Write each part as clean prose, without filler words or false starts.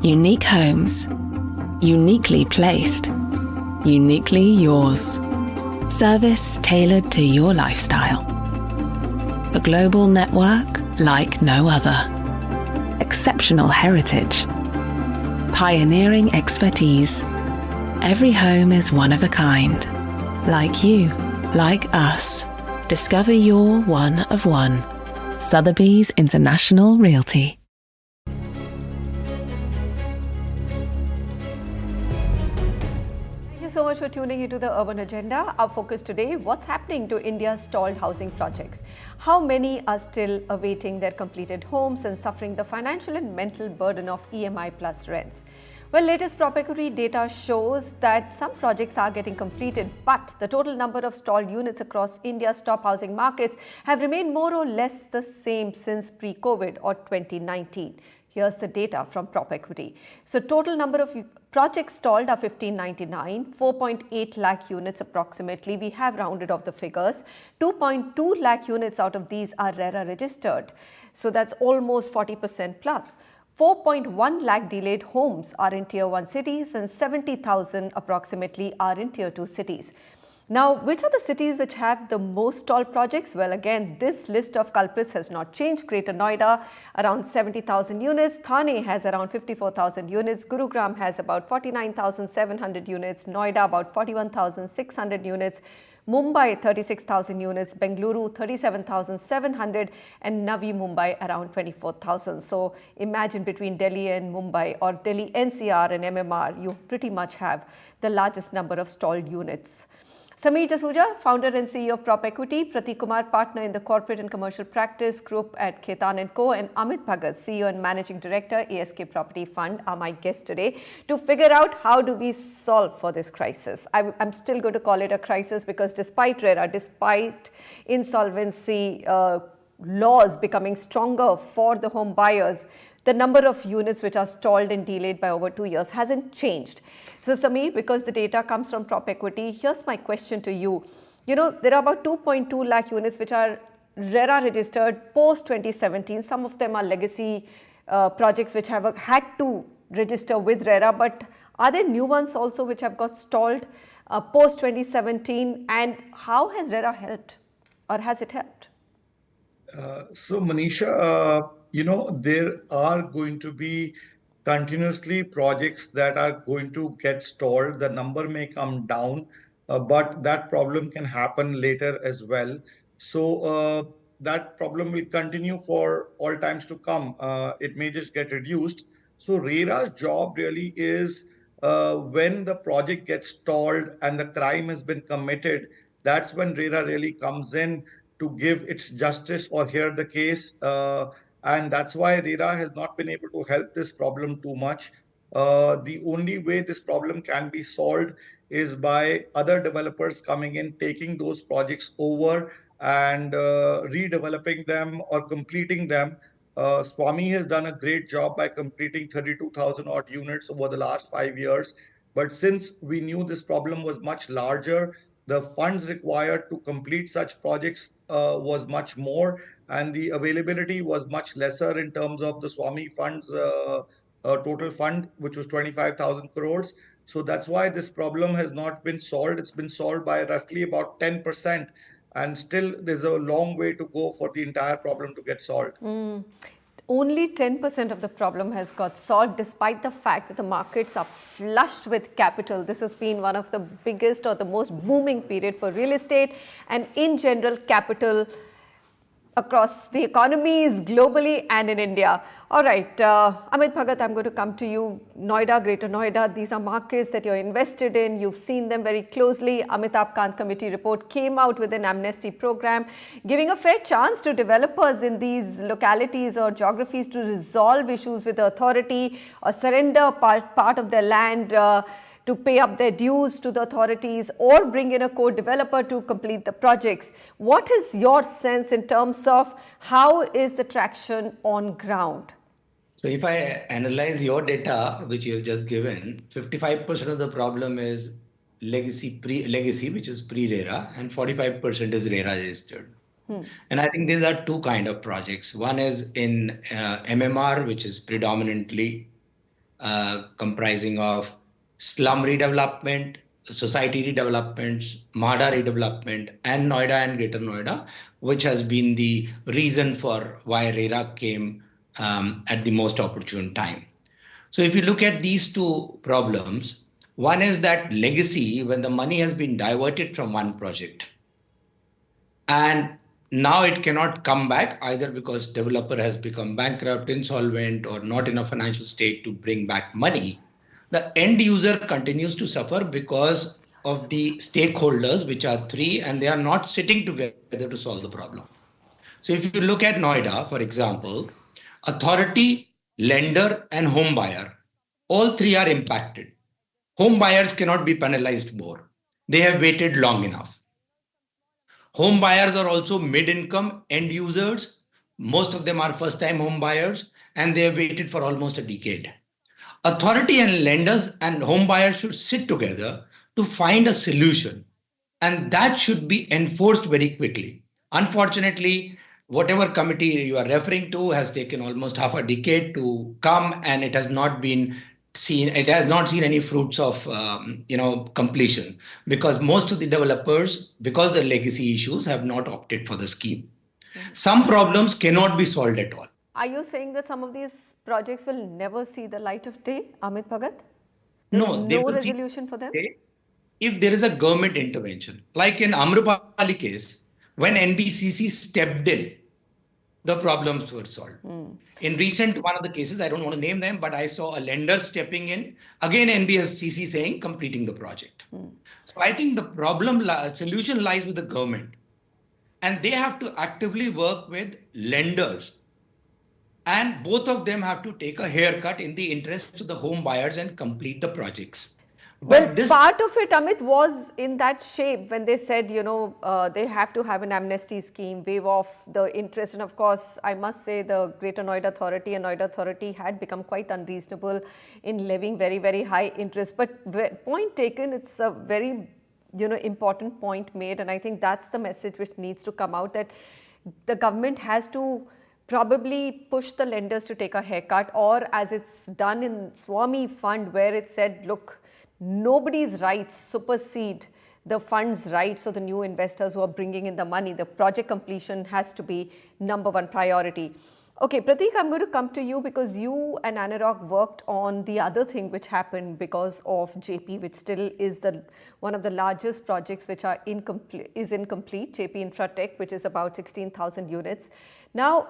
Unique homes. Uniquely placed. Uniquely yours. Service tailored to your lifestyle. A global network like no other. Exceptional heritage. Pioneering expertise. Every home is one of a kind. Like you, like us. Discover your one of one. Sotheby's International Realty. Thank you so much for tuning into the Urban Agenda. Our focus today, what's happening to India's stalled housing projects? How many are still awaiting their completed homes and suffering the financial and mental burden of EMI plus rents? Well, latest PropEquity data shows that some projects are getting completed, but the total number of stalled units across India's top housing markets have remained more or less the same since pre-COVID or 2019. Here's the data from PropEquity. So total number of projects stalled are 1599, 4.8 lakh units approximately. We have rounded off the figures. 2.2 lakh units out of these are RERA registered. So that's almost 40% plus. 4.1 lakh delayed homes are in Tier 1 cities and 70,000 approximately are in Tier 2 cities. Now, which are the cities which have the most stalled projects? Well, again, this list of culprits has not changed. Greater Noida, around 70,000 units. Thane has around 54,000 units. Gurugram has about 49,700 units. Noida, about 41,600 units. Mumbai, 36,000 units. Bengaluru, 37,700. And Navi Mumbai, around 24,000. So imagine between Delhi and Mumbai or Delhi NCR and MMR, you pretty much have the largest number of stalled units. Samir Jasuja, founder and CEO of PropEquity, Prateek Kumar, partner in the corporate and commercial practice group at Khaitan Co, and Amit Bhagat, CEO and managing director, ASK Property Fund, are my guests today to figure out how do we solve for this crisis. I'm still going to call it a crisis because despite RERA, despite insolvency laws becoming stronger for the home buyers, the number of units which are stalled and delayed by over 2 years hasn't changed. So Samir, because the data comes from PropEquity, here's my question to you. You know, there are about 2.2 lakh units which are RERA registered post 2017. Some of them are legacy projects which have had to register with RERA, but are there new ones also which have got stalled post 2017? And how has RERA helped, or has it helped? So Manisha, there are going to be continuously projects that are going to get stalled. The number may come down, but that problem can happen later as well. So that problem will continue for all times to come. It may just get reduced. So RERA's job really is when the project gets stalled and the crime has been committed, that's when RERA really comes in to give its justice or hear the case. And that's why RERA has not been able to help this problem too much. The only way this problem can be solved is by other developers coming in, taking those projects over and redeveloping them or completing them. SWAMIH has done a great job by completing 32,000 odd units over the last 5 years. But since we knew this problem was much larger, the funds required to complete such projects was much more, and the availability was much lesser in terms of the SWAMIH funds total fund, which was 25,000 crores. So that's why this problem has not been solved. It's been solved by roughly about 10%. And still, there's a long way to go for the entire problem to get solved. Only 10% of the problem has got solved, despite the fact that the markets are flushed with capital. This has been one of the biggest or the most booming period for real estate and in general capital across the economies globally and in India. All right, Amit Bhagat, I'm going to come to you. Noida, Greater Noida, these are markets that you're invested in. You've seen them very closely. Amitabh Kant committee report came out with an amnesty program, giving a fair chance to developers in these localities or geographies to resolve issues with the authority or surrender part of their land to pay up their dues to the authorities or bring in a co-developer to complete the projects. What is your sense in terms of how is the traction on ground? So if I analyze your data, which you have just given, 55% of the problem is legacy, which is pre-RERA, and 45% is RERA registered. And I think these are two kind of projects. One is in MMR, which is predominantly comprising of slum redevelopment, society redevelopments, Mahada redevelopment, and Noida and Greater Noida, which has been the reason for why RERA came at the most opportune time. So if you look at these two problems, one is that legacy, when the money has been diverted from one project, and now it cannot come back either because developer has become bankrupt, insolvent, or not in a financial state to bring back money. The end user continues to suffer because of the stakeholders, which are three, and they are not sitting together to solve the problem. So if you look at Noida, for example, authority, lender, and home buyer, all three are impacted. Home buyers cannot be penalized more. They have waited long enough. Home buyers are also mid-income end users. Most of them are first-time home buyers, and they have waited for almost a decade. Authority and lenders and home buyers should sit together to find a solution, and that should be enforced very quickly. Unfortunately, whatever committee you are referring to has taken almost half a decade to come, and it has not been seen. It has not seen any fruits of completion, because most of the developers, because the legacy issues, have not opted for the scheme. Some problems cannot be solved at all. Are you saying that some of these projects will never see the light of day, Amit Bhagat? No, they no will see resolution for them? if there is a government intervention. Like in Amrapali case, when NBCC stepped in, the problems were solved. In recent one of the cases, I don't want to name them, but I saw a lender stepping in, again NBFCC saying completing the project. So I think the solution lies with the government, and they have to actively work with lenders, and both of them have to take a haircut in the interest of the home buyers and complete the projects. But well, part of it, Amit, was in that shape when they said, they have to have an amnesty scheme, waive off the interest. And of course, I must say the Greater Noida Authority and Noida Authority had become quite unreasonable in levying very, very high interest. But point taken, it's a very, important point made. And I think that's the message which needs to come out, that the government has to probably push the lenders to take a haircut, or as it's done in SWAMIH Fund, where it said, look, nobody's rights supersede the fund's rights. So the new investors who are bringing in the money, the project completion has to be number one priority. Okay, Prateek, I'm going to come to you because you and Anurag worked on the other thing which happened because of JP, which still is one of the largest projects which are incomplete, JP Infratech, which is about 16,000 units. Now,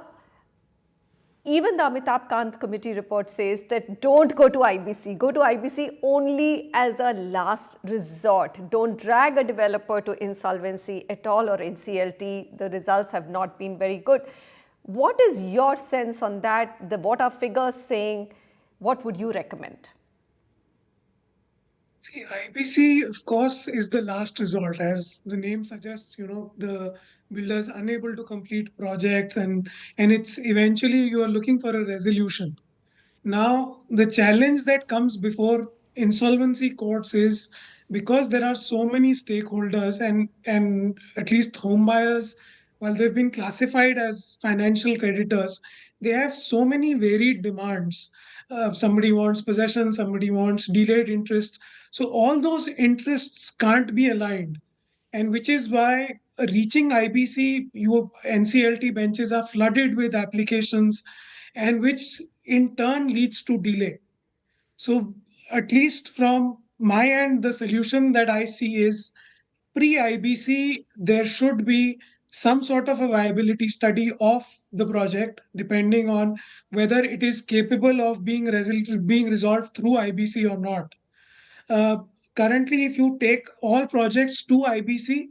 even the Amitabh Kant committee report says that don't go to IBC. Go to IBC only as a last resort. Don't drag a developer to insolvency at all or NCLT. The results have not been very good. What is your sense on that? What are figures saying? What would you recommend? See, IBC, of course, is the last resort. As the name suggests, the builders unable to complete projects, and it's eventually you are looking for a resolution. Now, the challenge that comes before insolvency courts is because there are so many stakeholders, and at least home buyers, while they've been classified as financial creditors, they have so many varied demands. Somebody wants possession, somebody wants delayed interest. So all those interests can't be aligned. And which is why reaching IBC, your NCLT benches are flooded with applications, and which in turn leads to delay. So at least from my end, the solution that I see is pre-IBC, there should be some sort of a viability study of the project, depending on whether it is capable of being resolved through IBC or not. Currently, if you take all projects to IBC,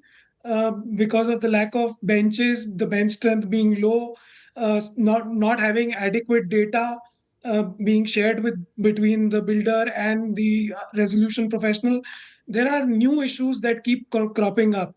because of the lack of benches, the bench strength being low, not having adequate data being shared between the builder and the resolution professional, there are new issues that keep cropping up.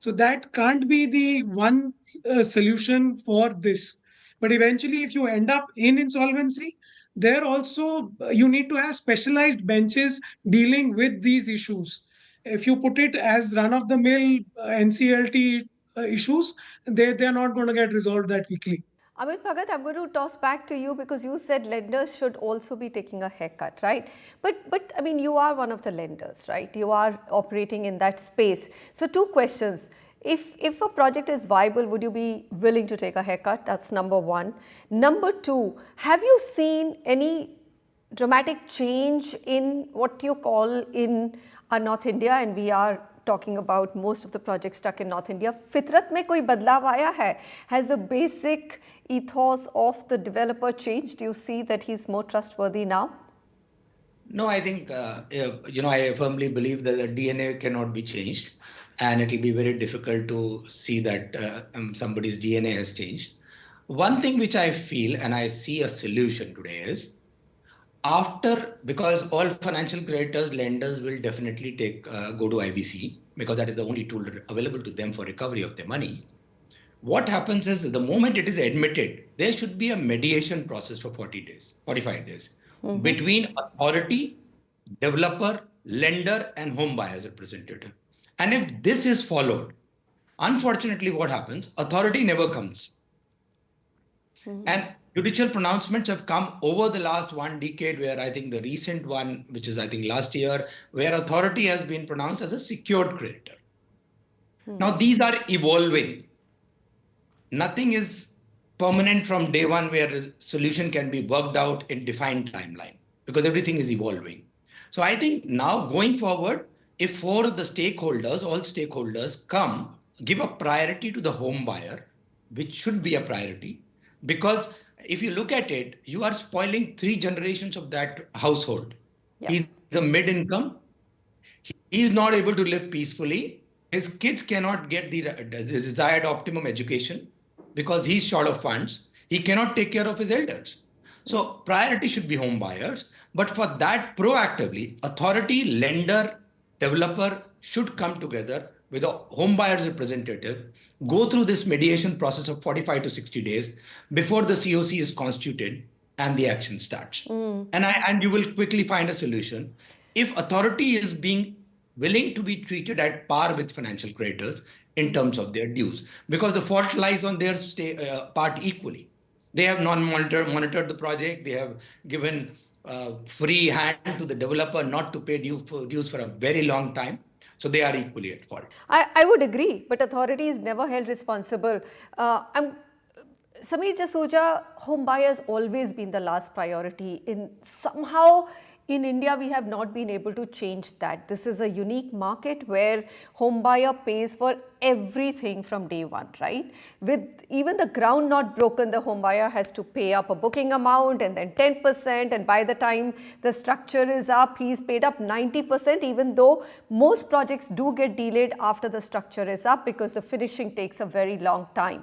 So that can't be the one solution for this. But eventually, if you end up in insolvency, there also you need to have specialized benches dealing with these issues. If you put it as run-of-the-mill NCLT issues, they're not going to get resolved that quickly. Amit Bhagat, I'm going to toss back to you because you said lenders should also be taking a haircut, right? But I mean, you are one of the lenders, right? You are operating in that space. So two questions. If a project is viable, would you be willing to take a haircut? That's number one. Number two, have you seen any dramatic change in what you call in North India, and we are talking about most of the projects stuck in North India, फितरत में कोई बदलाव आया है? Has the basic ethos of the developer changed? Do you see that he's more trustworthy now? No, I think, I firmly believe that the DNA cannot be changed, and it will be very difficult to see that somebody's DNA has changed. One thing which I feel and I see a solution today is because all financial creditors, lenders will definitely go to IBC because that is the only tool available to them for recovery of their money. What happens is the moment it is admitted, there should be a mediation process for 40 days, 45 days between authority, developer, lender, and home buyers representative. And if this is followed, unfortunately, what happens? Authority never comes. And judicial pronouncements have come over the last 1 decade, where I think the recent one, which is I think last year, where authority has been pronounced as a secured creditor. Now, these are evolving. Nothing is permanent from day one where a solution can be worked out in defined timeline because everything is evolving. So I think now going forward, if for the stakeholders, all stakeholders give a priority to the home buyer, which should be a priority, because if you look at it, you are spoiling 3 generations of that household. Yeah. He's a mid-income. He is not able to live peacefully. His kids cannot get the desired optimum education because he's short of funds. He cannot take care of his elders. So priority should be home buyers. But for that, proactively, authority, lender, developer should come together with a home buyer's representative, go through this mediation process of 45 to 60 days before the COC is constituted and the action starts. And you will quickly find a solution. If authority is being willing to be treated at par with financial creditors in terms of their dues, because the fault lies on their part equally. They have monitored the project. They have given free hand to the developer not to pay dues for a very long time. So they are equally at fault. I would agree, but authority is never held responsible. Samir Jasuja, home buyers always been the last priority. Somehow in India, we have not been able to change that. This is a unique market where home buyer pays for everything from day one, right? With even the ground not broken, the home buyer has to pay up a booking amount and then 10%. And by the time the structure is up, he's paid up 90%, even though most projects do get delayed after the structure is up because the finishing takes a very long time.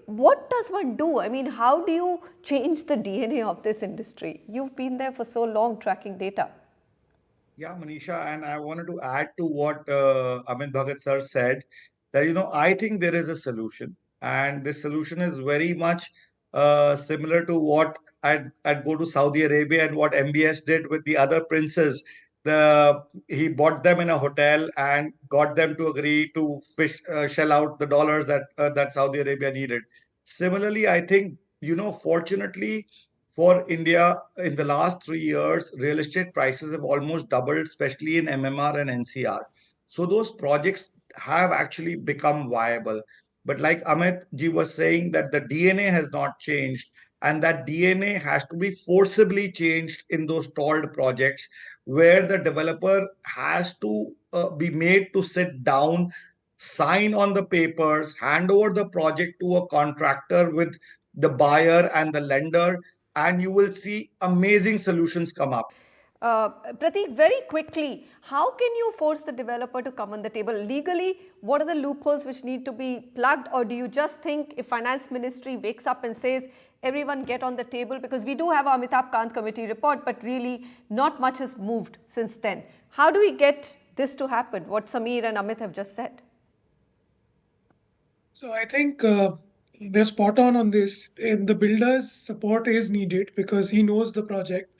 What does one do? I mean, how do you change the DNA of this industry? You've been there for so long tracking data. Yeah, Manisha, and I wanted to add to what Amit Bhagat sir said that, I think there is a solution, and this solution is very much similar to what I'd go to Saudi Arabia and what MBS did with the other princes. He bought them in a hotel and got them to agree to shell out the dollars that Saudi Arabia needed. Similarly, I think, fortunately for India, in the last 3 years, real estate prices have almost doubled, especially in MMR and NCR. So those projects have actually become viable. But like Amit ji was saying, that the DNA has not changed, and that DNA has to be forcibly changed in those stalled projects, where the developer has to be made to sit down, sign on the papers, hand over the project to a contractor with the buyer and the lender, and you will see amazing solutions come up. Prateek, very quickly, how can you force the developer to come on the table? Legally, what are the loopholes which need to be plugged? Or do you just think if Finance Ministry wakes up and says, everyone get on the table? Because we do have our Amitabh Kant committee report, but really not much has moved since then. How do we get this to happen, what Samir and Amit have just said? So I think they're spot on this. And the builder's support is needed because he knows the project.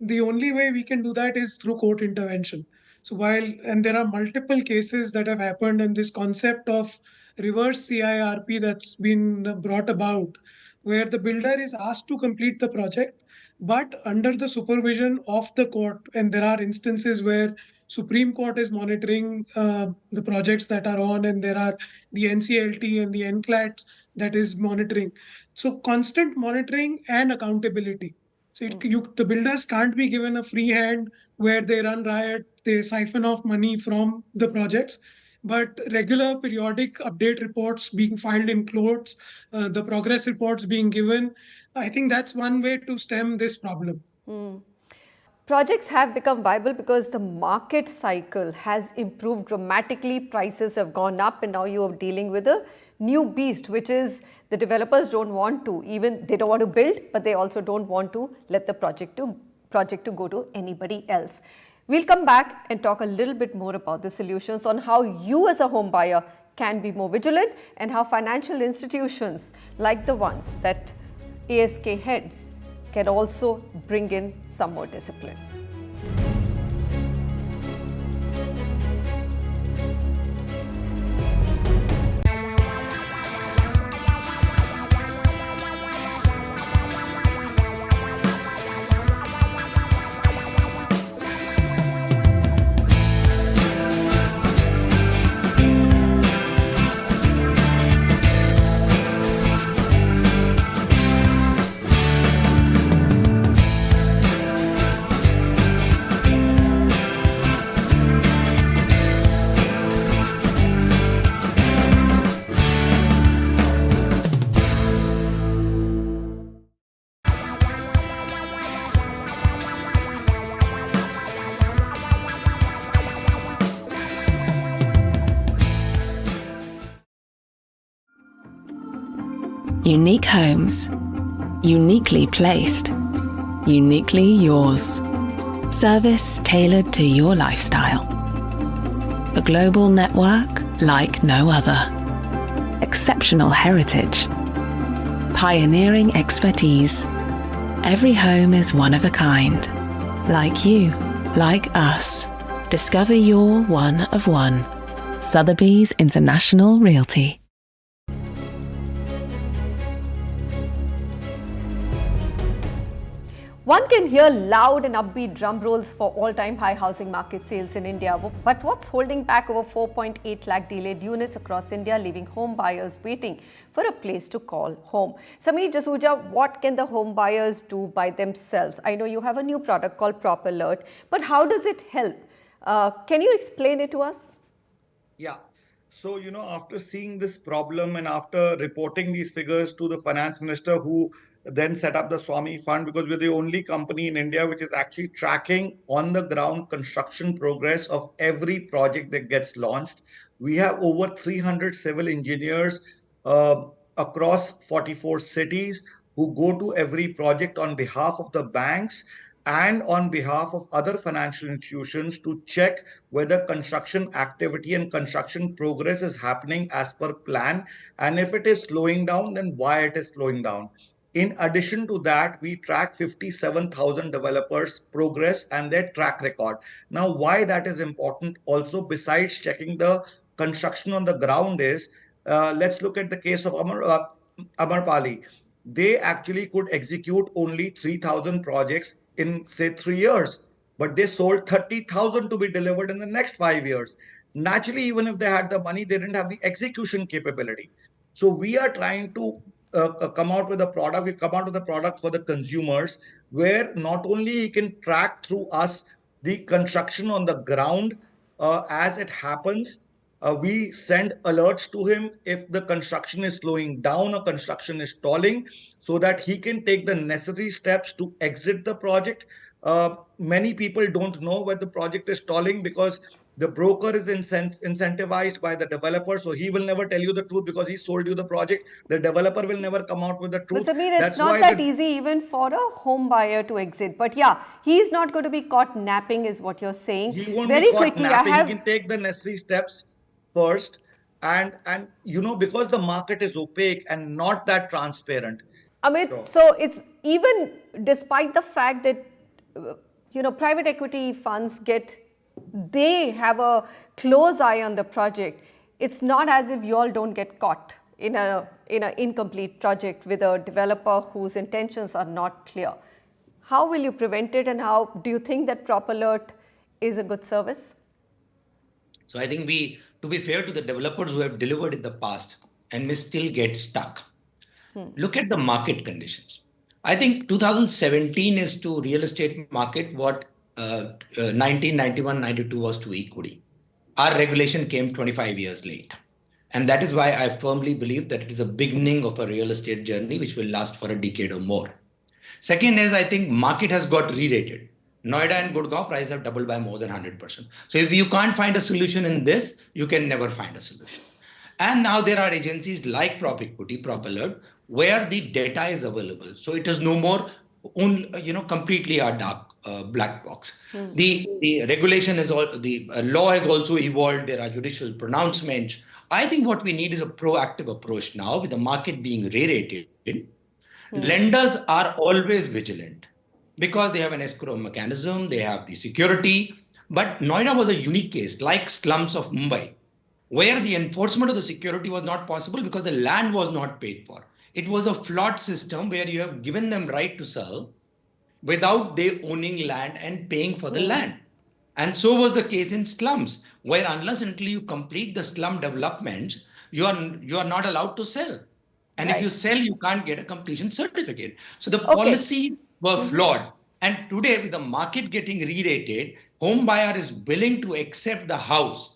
The only way we can do that is through court intervention. So and there are multiple cases that have happened, and this concept of reverse CIRP that's been brought about, where the builder is asked to complete the project, but under the supervision of the court. And there are instances where Supreme Court is monitoring the projects that are on, and there are the NCLT and the NCLATs that is monitoring. So constant monitoring and accountability. So the builders can't be given a free hand where they run riot, they siphon off money from the projects, but regular periodic update reports being filed in courts, the progress reports being given. I think that's one way to stem this problem. Projects have become viable because the market cycle has improved dramatically. Prices have gone up, and now you are dealing with a new beast, which is the developers don't want to, even they don't want to build, but they also don't want to let the project to go to anybody else. We'll come back and talk a little bit more about the solutions on how you as a home buyer can be more vigilant, and how financial institutions like the ones that ASK heads can also bring in some more discipline. Unique homes, uniquely placed, uniquely yours. Service tailored to your lifestyle. A global network like no other. Exceptional heritage. Pioneering expertise. Every home is one of a kind. Like you, like us. Discover your one of one. Sotheby's International Realty. One can hear loud and upbeat drum rolls for all-time high housing market sales in India. But what's holding back over 4.8 lakh delayed units across India, leaving home buyers waiting for a place to call home? Samir Jasuja, what can the home buyers do by themselves? I know you have a new product called PropAlert, but how does it help? Can you explain it to us? Yeah. So, after seeing this problem and after reporting these figures to the finance minister, who then set up the SWAMIH Fund, because we're the only company in India which is actually tracking on the ground construction progress of every project that gets launched. We have over 300 civil engineers across 44 cities who go to every project on behalf of the banks and on behalf of other financial institutions to check whether construction activity and construction progress is happening as per plan. And if it is slowing down, then why it is slowing down. In addition to that, we track 57,000 developers' progress and their track record. Now, why that is important also, besides checking the construction on the ground, is let's look at the case of Amarpali. They actually could execute only 3,000 projects in, say, 3 years, but they sold 30,000 to be delivered in the next 5 years. Naturally, even if they had the money, they didn't have the execution capability. So we are trying to come out with a product. We come out with a product for the consumers where not only he can track through us the construction on the ground as it happens. We send alerts to him if the construction is slowing down or construction is stalling, so that he can take the necessary steps to exit the project. Many people don't know when the project is stalling because the broker is incentivized by the developer, so he will never tell you the truth because he sold you the project. The developer will never come out with the truth. But Samir, it's not that easy even for a home buyer to exit. But yeah, he's not going to be caught napping is what you're saying. He won't Very be caught quickly, napping. He can take the necessary steps first. And because the market is opaque and not that transparent. Amit, so it's even despite the fact that private equity funds they have a close eye on the project. it's not as if you all don't get caught in an incomplete project with a developer whose intentions are not clear. How will you prevent it, and how do you think that PropAlert is a good service? So I think to be fair to the developers who have delivered in the past and may still get stuck, look at the market conditions. I think 2017 is to real estate market what 1991-92 was to equity. Our regulation came 25 years late. And that is why I firmly believe that it is a beginning of a real estate journey which will last for a decade or more. Second is, I think market has got re-rated. Noida and Gurgaon prices have doubled by more than 100%. So if you can't find a solution in this, you can never find a solution. And now there are agencies like PropEquity, PropAlert, where the data is available. So it is no more completely a black box. The regulation is the law has also evolved. There are judicial pronouncements. I think what we need is a proactive approach now with the market being re-rated. Lenders are always vigilant because they have an escrow mechanism, they have the security. But Noida was a unique case, like slums of Mumbai, where the enforcement of the security was not possible because the land was not paid for. It was a flawed system where you have given them right to sell without they owning land and paying for the land. And so was the case in slums, where unless until you complete the slum development, you are not allowed to sell. And if you sell, you can't get a completion certificate. So the policies were flawed. And today, with the market getting re-rated, home buyer is willing to accept the house.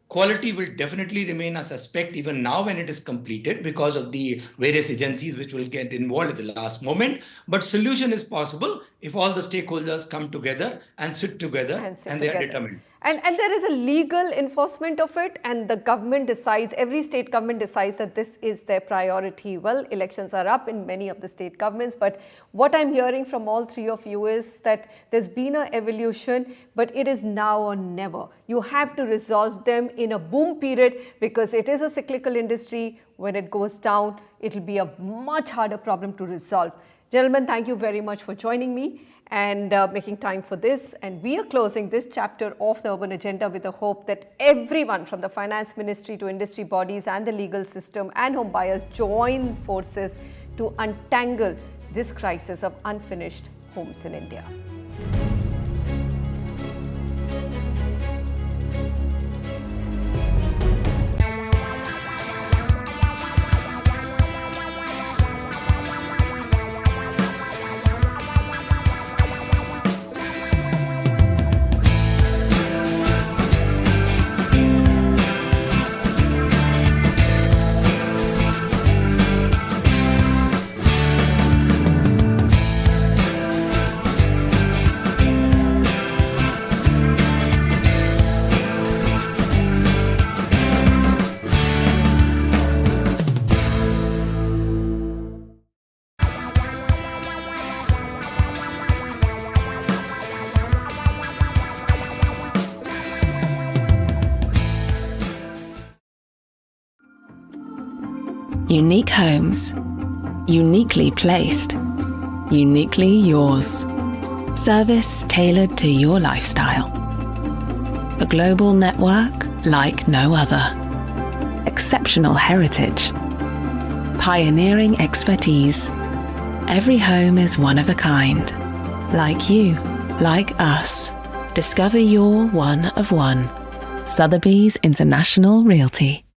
Quality will definitely remain a suspect even now when it is completed because of the various agencies which will get involved at the last moment. But solution is possible if all the stakeholders come together and sit together and they are determined. And there is a legal enforcement of it, and the government decides, every state government decides that this is their priority. Well, elections are up in many of the state governments, but what I'm hearing from all three of you is that there's been an evolution, but it is now or never. You have to resolve them in a boom period because it is a cyclical industry. When it goes down, it'll be a much harder problem to resolve. Gentlemen, thank you very much for joining me and making time for this. And we are closing this chapter of the Urban Agenda with the hope that everyone from the Finance Ministry to industry bodies and the legal system and home buyers join forces to untangle this crisis of unfinished homes in India. Unique homes, uniquely placed, uniquely yours. Service tailored to your lifestyle. A global network like no other. Exceptional heritage. Pioneering expertise. Every home is one of a kind. Like you, like us. Discover your one of one. Sotheby's International Realty.